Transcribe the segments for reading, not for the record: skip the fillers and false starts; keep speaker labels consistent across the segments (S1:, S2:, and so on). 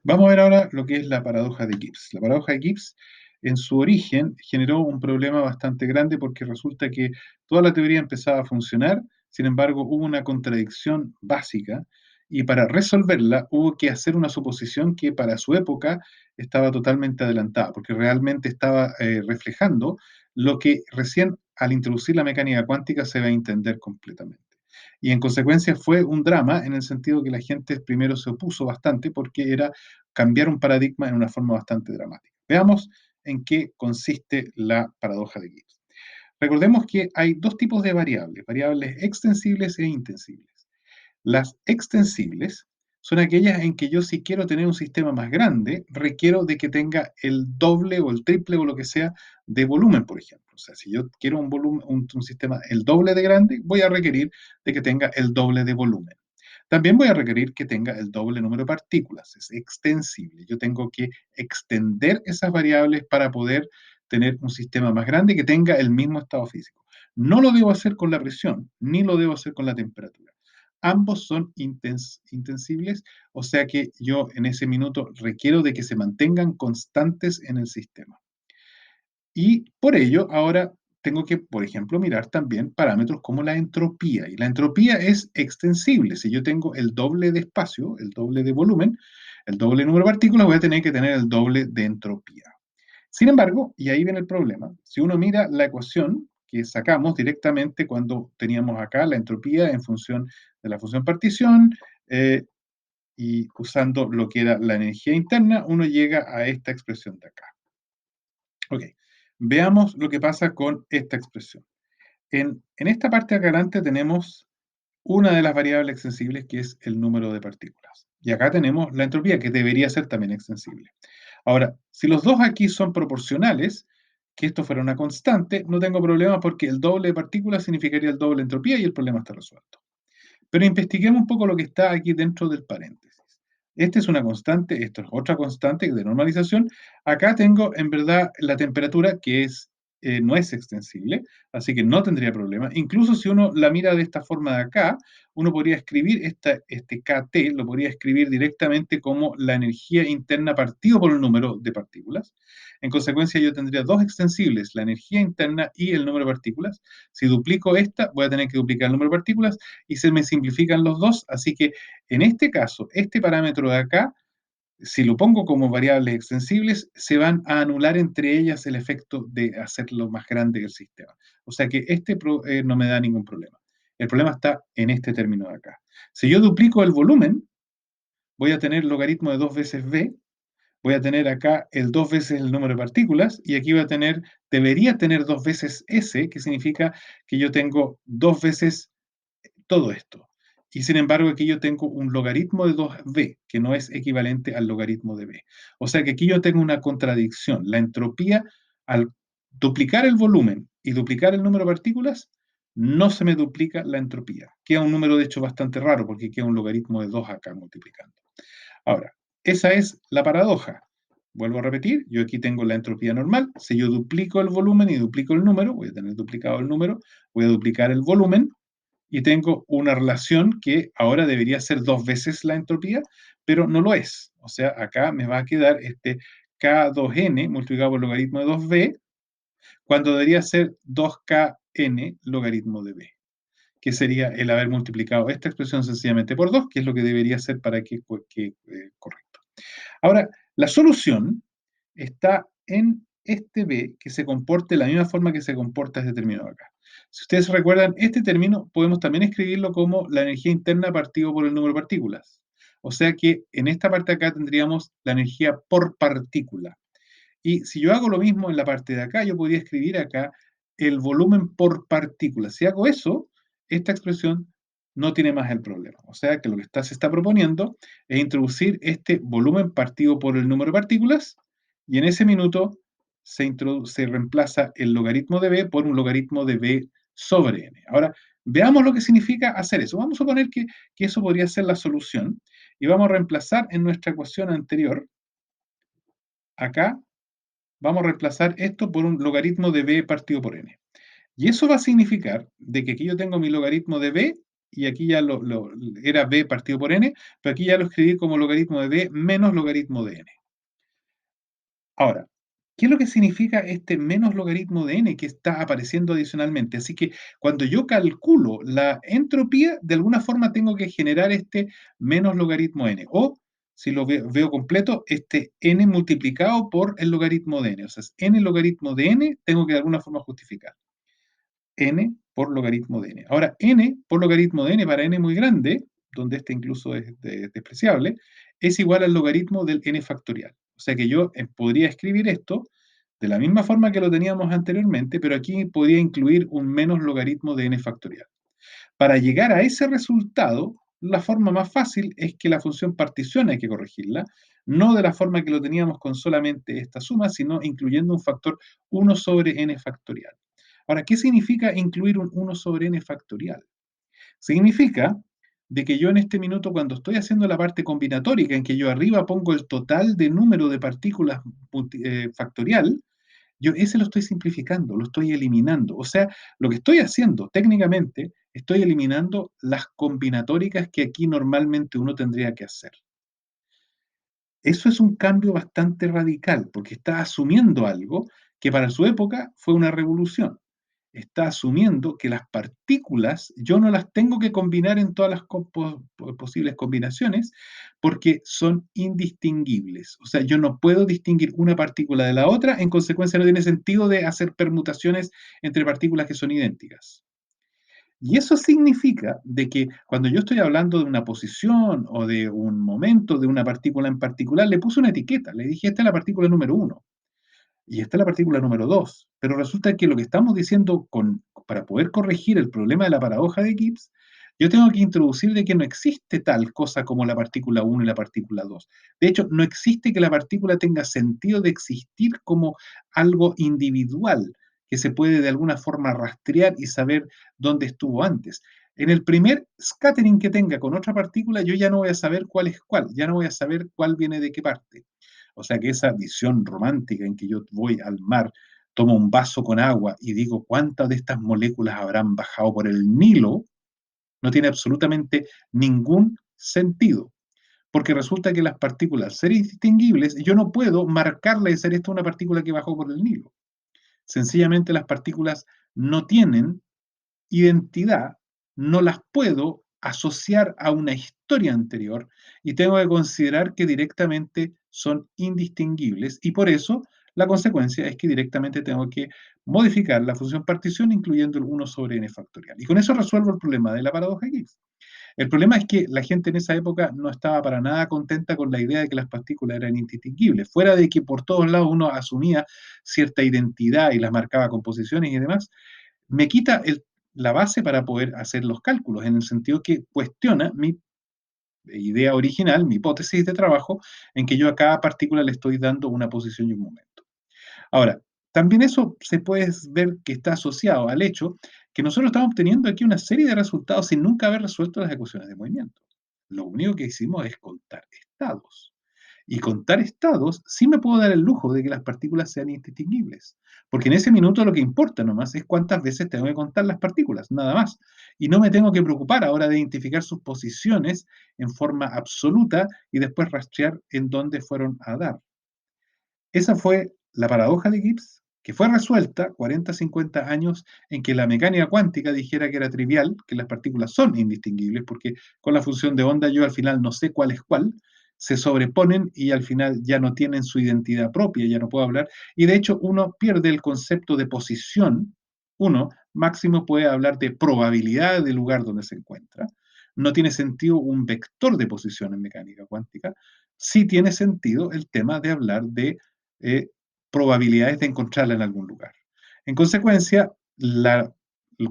S1: Vamos a ver ahora lo que es la paradoja de Gibbs. La paradoja de Gibbs, en su origen, generó un problema bastante grande porque resulta que toda la teoría empezaba a funcionar, sin embargo, hubo una contradicción básica y para resolverla hubo que hacer una suposición que para su época estaba totalmente adelantada, porque realmente estaba reflejando lo que recién al introducir la mecánica cuántica se va a entender completamente. Y en consecuencia fue un drama en el sentido que la gente primero se opuso bastante porque era cambiar un paradigma en una forma bastante dramática. Veamos en qué consiste la paradoja de Gibbs. Recordemos que hay dos tipos de variables, variables extensibles e intensibles. Las extensibles son aquellas en que yo si quiero tener un sistema más grande, requiero de que tenga el doble o el triple o lo que sea de volumen, por ejemplo. O sea, si yo quiero un volumen, un sistema el doble de grande, voy a requerir de que tenga el doble de volumen. También voy a requerir que tenga el doble número de partículas, es extensible. Yo tengo que extender esas variables para poder tener un sistema más grande que tenga el mismo estado físico. No lo debo hacer con la presión, ni lo debo hacer con la temperatura. Ambos son intensibles, o sea que yo en ese minuto requiero de que se mantengan constantes en el sistema. Y por ello, ahora tengo que, por ejemplo, mirar también parámetros como la entropía. Y la entropía es extensible. Si yo tengo el doble de espacio, el doble de volumen, el doble número de partículas, voy a tener que tener el doble de entropía. Sin embargo, y ahí viene el problema, si uno mira la ecuación que sacamos directamente cuando teníamos acá la entropía en función de la función partición, y usando lo que era la energía interna, uno llega a esta expresión de acá. Ok, veamos lo que pasa con esta expresión. En esta parte de acá adelante tenemos una de las variables extensibles que es el número de partículas. Y acá tenemos la entropía, que debería ser también extensible. Ahora, si los dos aquí son proporcionales, que esto fuera una constante, no tengo problema porque el doble de partículas significaría el doble de entropía y el problema está resuelto. Pero investiguemos un poco lo que está aquí dentro del paréntesis. Esta es una constante, esto es otra constante de normalización. Acá tengo en verdad la temperatura que no es extensible, así que no tendría problema. Incluso si uno la mira de esta forma de acá, uno podría escribir este KT, lo podría escribir directamente como la energía interna partido por el número de partículas. En consecuencia, yo tendría dos extensibles, la energía interna y el número de partículas. Si duplico esta, voy a tener que duplicar el número de partículas y se me simplifican los dos, así que en este caso, este parámetro de acá, si lo pongo como variables extensibles, se van a anular entre ellas el efecto de hacerlo más grande el sistema. O sea que no me da ningún problema. El problema está en este término de acá. Si yo duplico el volumen, voy a tener logaritmo de 2 veces v, voy a tener acá el 2 veces el número de partículas, y aquí debería tener 2 veces s, que significa que yo tengo 2 veces todo esto. Y sin embargo, aquí yo tengo un logaritmo de 2b, que no es equivalente al logaritmo de b. O sea que aquí yo tengo una contradicción. La entropía, al duplicar el volumen y duplicar el número de partículas, no se me duplica la entropía. Queda un número, de hecho, bastante raro, porque queda un logaritmo de 2 acá multiplicando. Ahora, esa es la paradoja. Vuelvo a repetir, yo aquí tengo la entropía normal. Si yo duplico el volumen y duplico el número, voy a tener duplicado el número, voy a duplicar el volumen, y tengo una relación que ahora debería ser 2 veces la entropía, pero no lo es. O sea, acá me va a quedar este K2n multiplicado por el logaritmo de 2b, cuando debería ser 2kn logaritmo de b, que sería el haber multiplicado esta expresión sencillamente por 2, que es lo que debería ser para que correcto. Ahora, la solución está en este b, que se comporte de la misma forma que se comporta este término de acá. Si ustedes recuerdan, este término podemos también escribirlo como la energía interna partido por el número de partículas. O sea que en esta parte de acá tendríamos la energía por partícula. Y si yo hago lo mismo en la parte de acá, yo podría escribir acá el volumen por partícula. Si hago eso, esta expresión no tiene más el problema. O sea que lo que se está proponiendo es introducir este volumen partido por el número de partículas, y en ese minuto se reemplaza el logaritmo de b por un logaritmo de b sobre n. Ahora, veamos lo que significa hacer eso. Vamos a suponer que eso podría ser la solución, y vamos a reemplazar en nuestra ecuación anterior, acá, vamos a reemplazar esto por un logaritmo de b partido por n. Y eso va a significar de que aquí yo tengo mi logaritmo de b y aquí ya era b partido por n, pero aquí ya lo escribí como logaritmo de b menos logaritmo de n. Ahora, ¿qué es lo que significa este menos logaritmo de n que está apareciendo adicionalmente? Así que cuando yo calculo la entropía, de alguna forma tengo que generar este menos logaritmo n. O, si lo veo completo, este n multiplicado por el logaritmo de n. O sea, es n logaritmo de n, tengo que de alguna forma justificar. N por logaritmo de n. Ahora, n por logaritmo de n para n muy grande, donde este incluso es despreciable, es igual al logaritmo del n factorial. O sea que yo podría escribir esto de la misma forma que lo teníamos anteriormente, pero aquí podría incluir un menos logaritmo de n factorial. Para llegar a ese resultado, la forma más fácil es que la función partición hay que corregirla, no de la forma que lo teníamos con solamente esta suma, sino incluyendo un factor 1 sobre n factorial. Ahora, ¿qué significa incluir un 1 sobre n factorial? Significa de que yo en este minuto, cuando estoy haciendo la parte combinatórica, en que yo arriba pongo el total de número de partículas factorial, yo ese lo estoy simplificando, lo estoy eliminando. O sea, lo que estoy haciendo técnicamente, estoy eliminando las combinatóricas que aquí normalmente uno tendría que hacer. Eso es un cambio bastante radical, porque está asumiendo algo que para su época fue una revolución. Está asumiendo que las partículas yo no las tengo que combinar en todas las posibles combinaciones porque son indistinguibles. O sea, yo no puedo distinguir una partícula de la otra, en consecuencia no tiene sentido de hacer permutaciones entre partículas que son idénticas. Y eso significa de que cuando yo estoy hablando de una posición o de un momento de una partícula en particular, le puse una etiqueta, le dije, esta es la partícula número uno y esta es la partícula número 2. Pero resulta que lo que estamos diciendo para poder corregir el problema de la paradoja de Gibbs, yo tengo que introducir de que no existe tal cosa como la partícula uno y la partícula 2. De hecho, no existe que la partícula tenga sentido de existir como algo individual, que se puede de alguna forma rastrear y saber dónde estuvo antes. En el primer scattering que tenga con otra partícula, yo ya no voy a saber cuál es cuál, ya no voy a saber cuál viene de qué parte. O sea que esa visión romántica en que yo voy al mar, tomo un vaso con agua y digo cuántas de estas moléculas habrán bajado por el Nilo, no tiene absolutamente ningún sentido. Porque resulta que las partículas, ser indistinguibles, yo no puedo marcarle y decir esta es una partícula que bajó por el Nilo. Sencillamente las partículas no tienen identidad, no las puedo asociar a una historia anterior y tengo que considerar que directamente son indistinguibles y por eso la consecuencia es que directamente tengo que modificar la función partición incluyendo el 1 sobre n factorial. Y con eso resuelvo el problema de la paradoja de Gibbs. El problema es que la gente en esa época no estaba para nada contenta con la idea de que las partículas eran indistinguibles, fuera de que por todos lados uno asumía cierta identidad y las marcaba con posiciones y demás, me quita la base para poder hacer los cálculos, en el sentido que cuestiona mi idea original, mi hipótesis de trabajo, en que yo a cada partícula le estoy dando una posición y un momento. Ahora, también eso se puede ver que está asociado al hecho que nosotros estamos obteniendo aquí una serie de resultados sin nunca haber resuelto las ecuaciones de movimiento. Lo único que hicimos es contar estados. Y contar estados, sí me puedo dar el lujo de que las partículas sean indistinguibles. Porque en ese minuto lo que importa nomás es cuántas veces tengo que contar las partículas, nada más. Y no me tengo que preocupar ahora de identificar sus posiciones en forma absoluta y después rastrear en dónde fueron a dar. Esa fue la paradoja de Gibbs, que fue resuelta 40, 50 años en que la mecánica cuántica dijera que era trivial, que las partículas son indistinguibles, porque con la función de onda yo al final no sé cuál es cuál, se sobreponen y al final ya no tienen su identidad propia, ya no puedo hablar. Y de hecho uno pierde el concepto de posición, uno máximo puede hablar de probabilidad del lugar donde se encuentra. No tiene sentido un vector de posición en mecánica cuántica. Sí tiene sentido el tema de hablar de eh, probabilidades de encontrarla en algún lugar. En consecuencia,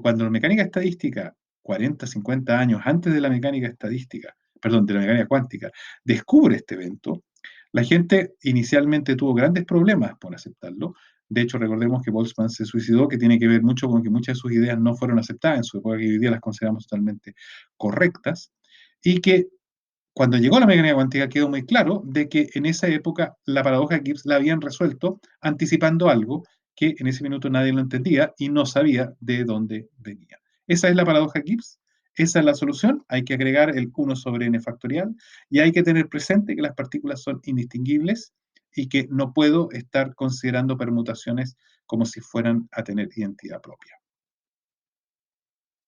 S1: cuando la mecánica estadística, 40, 50 años antes de la mecánica estadística, perdón, de la mecánica cuántica, descubre este evento, la gente inicialmente tuvo grandes problemas por aceptarlo. De hecho, recordemos que Boltzmann se suicidó, que tiene que ver mucho con que muchas de sus ideas no fueron aceptadas en su época, que hoy día las consideramos totalmente correctas, y que cuando llegó la mecánica cuántica quedó muy claro de que en esa época la paradoja de Gibbs la habían resuelto anticipando algo que en ese minuto nadie lo entendía y no sabía de dónde venía. Esa es la paradoja de Gibbs. Esa es la solución, hay que agregar el 1 sobre n factorial y hay que tener presente que las partículas son indistinguibles y que no puedo estar considerando permutaciones como si fueran a tener identidad propia.